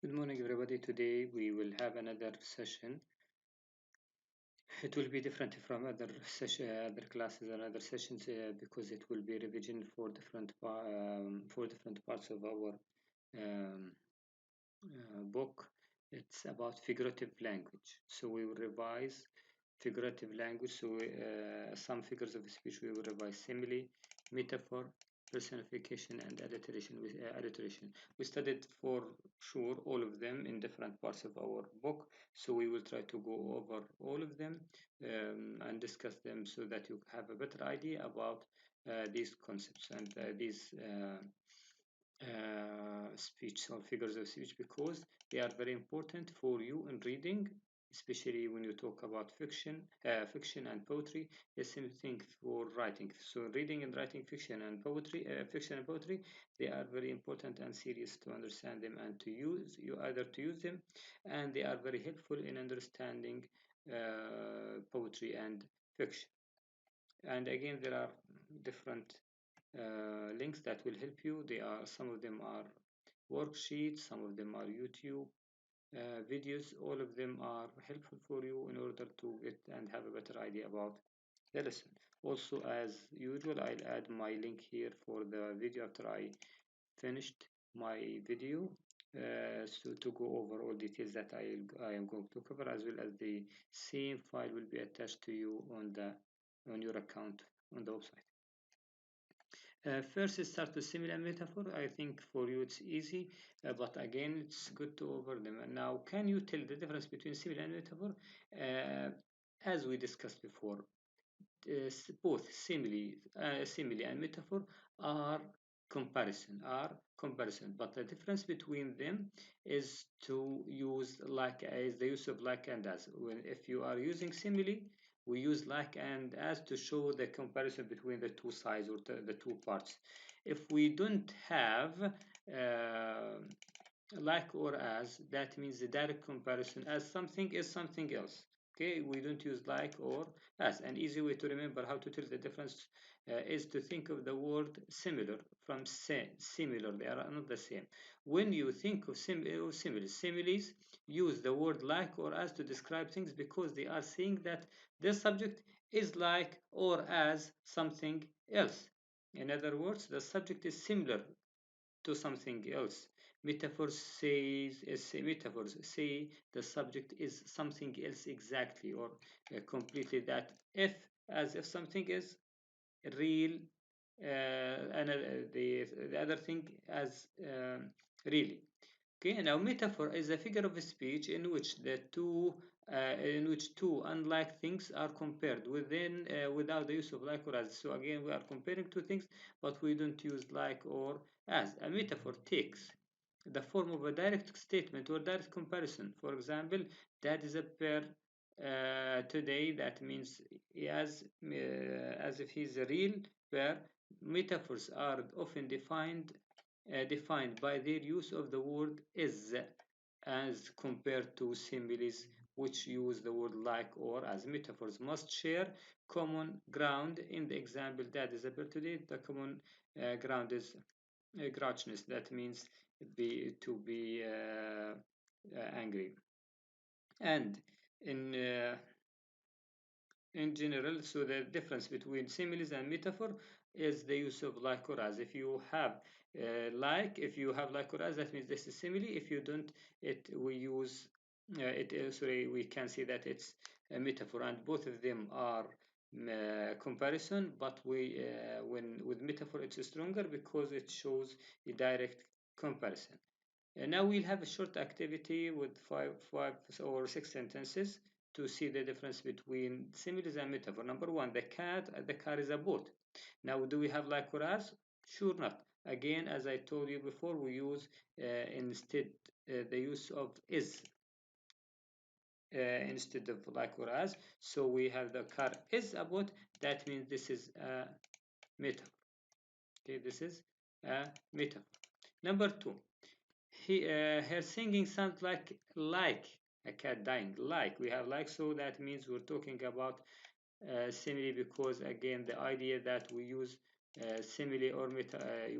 Good morning, everybody. Today we will have another session. It will be different from other classes and other sessions because it will be revision for different parts of our um, book. It's about figurative language. So we will revise figurative language. So some figures of speech we will revise simile, metaphor, personification, and alliteration. We studied for sure all of them in different parts of our book. So we will try to go over all of them and discuss them so that you have a better idea about these concepts and these speech or figures of speech because they are very important for you in reading, especially when you talk about fiction and poetry. The same thing for writing. So reading and writing fiction and poetry, they are very important and serious to understand them and to use. You either to use them, and they are very helpful in understanding poetry and fiction. And again, there are different links that will help you. Some of them are worksheets, some of them are YouTube videos. All of them are helpful for you in order to get and have a better idea about the lesson. Also, as usual, I'll add my link here for the video after I finished my video. So to go over all details that I am going to cover, as well as the same file will be attached to you on your account on the website. First, start with simile and metaphor. I think for you it's easy, but again, it's good to over them. And now, can you tell the difference between simile and metaphor? Uh, as we discussed before, both simile and metaphor are comparison, but the difference between them is to use like is the use of like and as. If you are using simile, we use like and as to show the comparison between the two sides or the two parts. If we don't have like or as, that means the direct comparison, as something is something else. Okay, we don't use like or as. An easy way to remember how to tell the difference is to think of the word similar from similar. They are not the same. When you think of similes use the word like or as to describe things because they are saying that the subject is like or as something else. In other words, the subject is similar to something else. Metaphors say the subject is something else exactly or completely, that if as if something is real, and the other thing as really. Okay, now metaphor is a figure of speech in which two unlike things are compared without the use of like or as. So again, we are comparing two things, but we don't use like or as. A metaphor takes the form of a direct statement or direct comparison. For example, that is a pair today. That means as if he's a real pair. Metaphors are often defined by their use of the word is, as compared to similes which use the word like or as. Metaphors must share common ground. In the example that is about today, the common ground is grouchiness. That means to be angry. And in in general, so the difference between similes and metaphor is the use of like or as. If you have like or as, that means this is simile. If you don't, we can see that it's a metaphor, and both of them are comparison. But when with metaphor, it's stronger because it shows a direct comparison. Now we'll have a short activity with five or six sentences to see the difference between similes and metaphor. Number one, the car is a boat. Now, do we have like or as? Sure not. Again, as I told you before, we use instead the use of is instead of like or as. So we have the car is a boat. That means this is a metaphor. Okay, this is a metaphor. Number two, her singing sounds like a cat dying. Like, we have like, so that means we're talking about simile, because again the idea that we use simile or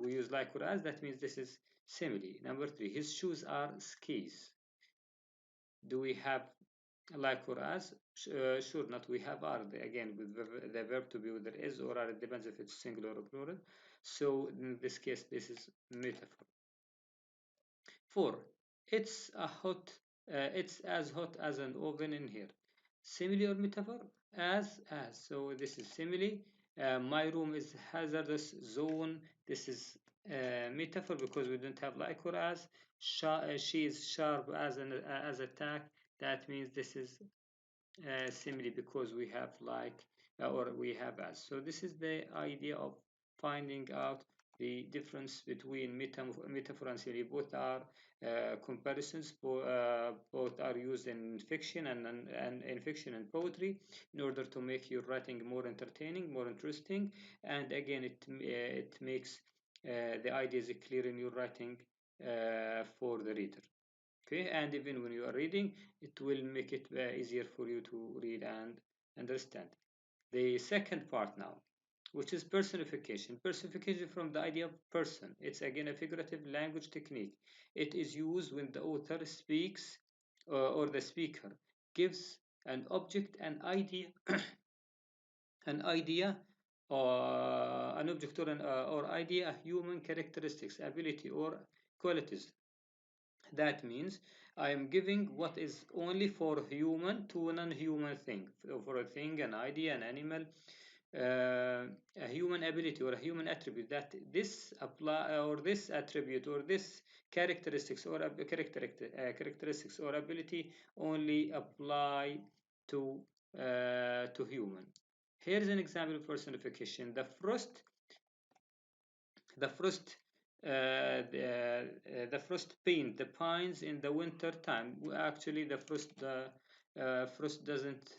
we use like or as, that means this is Simile. Number three, his shoes are skis. Do we have like or as? Sure, not we have are. Again, with the verb to be with the is or are, it depends if it's singular or plural. So in this case, this is metaphor. Four, it's a hot, it's as hot as an oven in here. Simile or metaphor? As. So this is simile. My room is hazardous zone. This is metaphor because we don't have like or as. She is sharp as attack. That means this is simply because we have like or we have as. So this is the idea of finding out the difference between metaphor and simile. Both are comparisons. Both are used in fiction and in fiction and poetry in order to make your writing more entertaining, more interesting, and again it makes the ideas clear in your writing for the reader. Okay, and even when you are reading, it will make it easier for you to read and understand. The second part now, which is personification. Personification from the idea of person. It's again a figurative language technique. It is used when the author speaks or the speaker gives an object, an idea, an idea, or an object or idea, human characteristics, ability, or qualities. That means I am giving what is only for human to a non-human thing, for a thing, an idea, an animal, a human ability or a human attribute. That this apply or this attribute or this characteristics or characteristics or ability only apply to human. Here is an example of personification. The frost paint the pines in the winter time. Actually, frost doesn't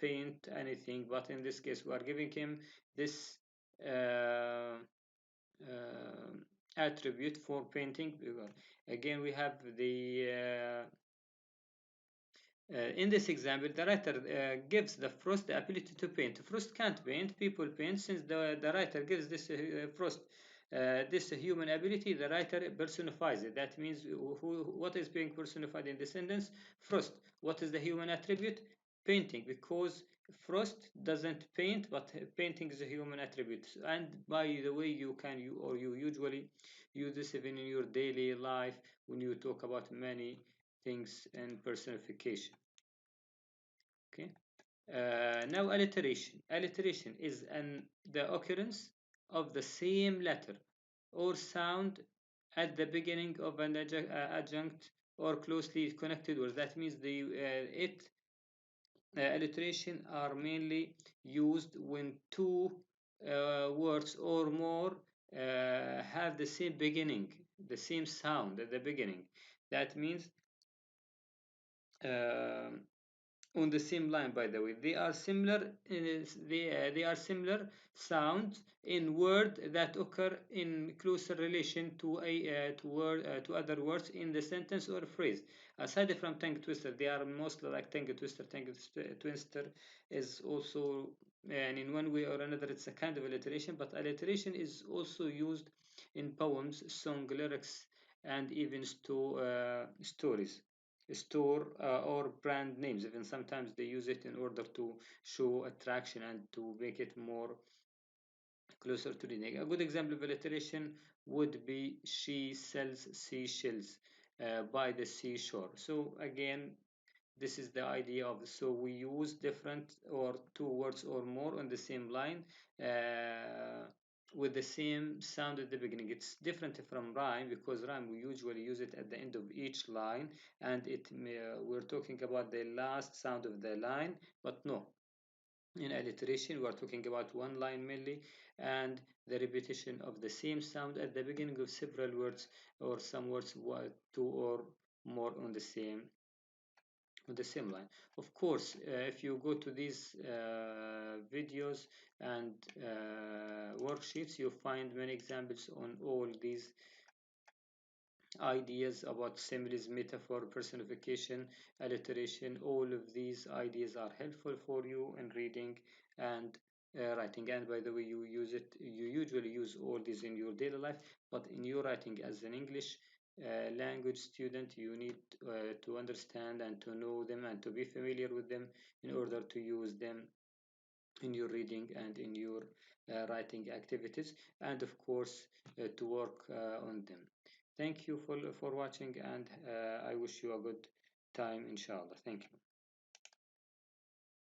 paint anything, but in this case, we are giving him this uh, attribute for painting. Again, we have the in this example, the writer gives the frost the ability to paint. Frost can't paint, people paint. Since the writer gives this frost this human ability, the writer personifies it. That means what is being personified in this sentence? Frost. What is the human attribute? Painting, because frost doesn't paint, but painting is a human attribute. And by the way, you usually use this even in your daily life when you talk about many things in personification. Okay. Now alliteration. Alliteration is the occurrence of the same letter or sound at the beginning of an adjunct or closely connected words. That means alliteration are mainly used when two words or more have the same beginning, the same sound at the beginning. That means um on the same line, by the way, they are similar they are similar sounds in word that occur in closer relation to a to other words in the sentence or phrase. Aside from tongue twister, they are mostly like tongue twister. Twister is also, and in one way or another it's a kind of alliteration, but alliteration is also used in poems, song lyrics, and even stories, store or brand names. Even sometimes they use it in order to show attraction and to make it more closer to reading. A good example of alliteration would be she sells seashells by the seashore. So again, this is the idea of, so we use different or two words or more on the same line with the same sound at the beginning. It's different from rhyme, because rhyme we usually use it at the end of each line, and we're talking about the last sound of the line. But no, in alliteration we are talking about one line mainly, and the repetition of the same sound at the beginning of several words, or some words, two or more on the same line. Of course, if you go to these videos and worksheets, you find many examples on all these ideas about similes, metaphor, personification, alliteration. All of these ideas are helpful for you in reading and writing. And by the way, you usually use all these in your daily life, but in your writing as an English language student, you need to understand and to know them and to be familiar with them in order to use them in your reading and in your writing activities, and of course to work on them. Thank you for watching, and I wish you a good time, inshallah. Thank you.